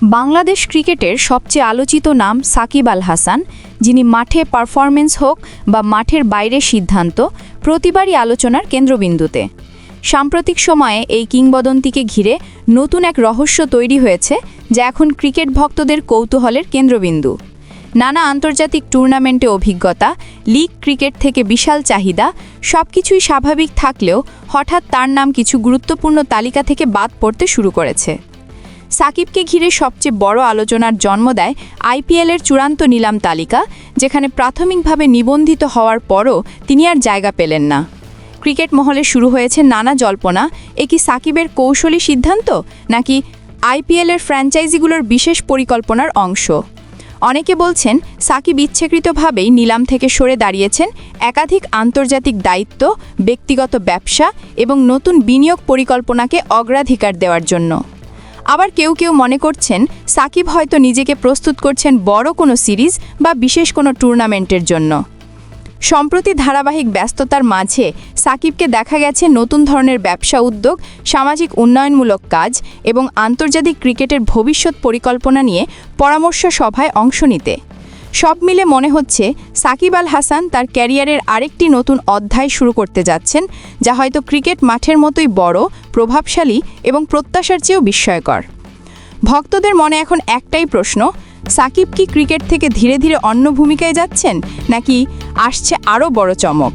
বাংলাদেশ ক্রিকেটের সবচেয়ে আলোচিত নাম সাকিব আল হাসান, যিনি মাঠে পারফরমেন্স হোক বা মাঠের বাইরে সিদ্ধান্ত প্রতিবারই আলোচনার কেন্দ্রবিন্দুতে। সাম্প্রতিক সময়ে এই কিংবদন্তিকে ঘিরে নতুন এক রহস্য তৈরি হয়েছে, যা এখন ক্রিকেট ভক্তদের কৌতূহলের কেন্দ্রবিন্দু। নানা আন্তর্জাতিক টুর্নামেন্টে অভিজ্ঞতা, লিগ ক্রিকেট থেকে বিশাল চাহিদা, সবকিছুই স্বাভাবিক থাকলেও হঠাৎ তার নাম কিছু গুরুত্বপূর্ণ তালিকা থেকে বাদ পড়তে শুরু করেছে। সাকিবকে ঘিরে সবচেয়ে বড় আলোচনার জন্ম দেয় আইপিএলের চূড়ান্ত নিলাম তালিকা, যেখানে প্রাথমিকভাবে নিবন্ধিত হওয়ার পরও তিনি আর জায়গা পেলেন না। ক্রিকেট মহলে শুরু হয়েছে নানা জল্পনা, এ কি সাকিবের কৌশলী সিদ্ধান্ত নাকি আইপিএলের ফ্র্যাঞ্চাইজিগুলোর বিশেষ পরিকল্পনার অংশ। অনেকে বলছেন সাকিব ইচ্ছাকৃতভাবেই নিলাম থেকে সরে দাঁড়িয়েছেন একাধিক আন্তর্জাতিক দায়িত্ব, ব্যক্তিগত ব্যবসা এবং নতুন বিনিয়োগ পরিকল্পনাকে অগ্রাধিকার দেওয়ার জন্য। আবার কেউ কেউ মনে করছেন সাকিব হয়তো নিজেকে প্রস্তুত করছেন বড় কোনো সিরিজ বা বিশেষ কোনো টুর্নামেন্টের জন্য। সম্প্রতি ধারাবাহিক ব্যস্ততার মাঝে সাকিবকে দেখা গেছে নতুন ধরনের ব্যবসা উদ্যোগ, সামাজিক উন্নয়নমূলক কাজ এবং আন্তর্জাতিক ক্রিকেটের ভবিষ্যৎ পরিকল্পনা নিয়ে পরামর্শ সভায় অংশ নিতে। সব মিলে মনে হচ্ছে সাকিব আল হাসান তার ক্যারিয়ারের আরেকটি নতুন অধ্যায় শুরু করতে যাচ্ছেন, যা হয়তো ক্রিকেট মাঠের মতোই বড়, প্রভাবশালী এবং প্রত্যাশার চেয়েও বিস্ময়কর। ভক্তদের মনে এখন একটাই প্রশ্ন, সাকিব কি ক্রিকেট থেকে ধীরে ধীরে অন্য ভূমিকায় যাচ্ছেন নাকি আসছে আরও বড় চমক।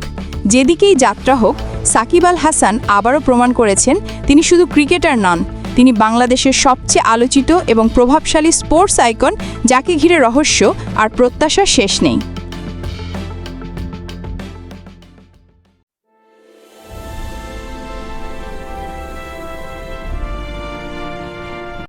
যেদিকেই যাত্রা হোক, সাকিব আল হাসান আবারও প্রমাণ করেছেন তিনি শুধু ক্রিকেটার নন, তিনি বাংলাদেশের সবচেয়ে আলোচিত এবং প্রভাবশালী স্পোর্টস আইকন, যাকে ঘিরে রহস্য আর প্রত্যাশার শেষ নেই।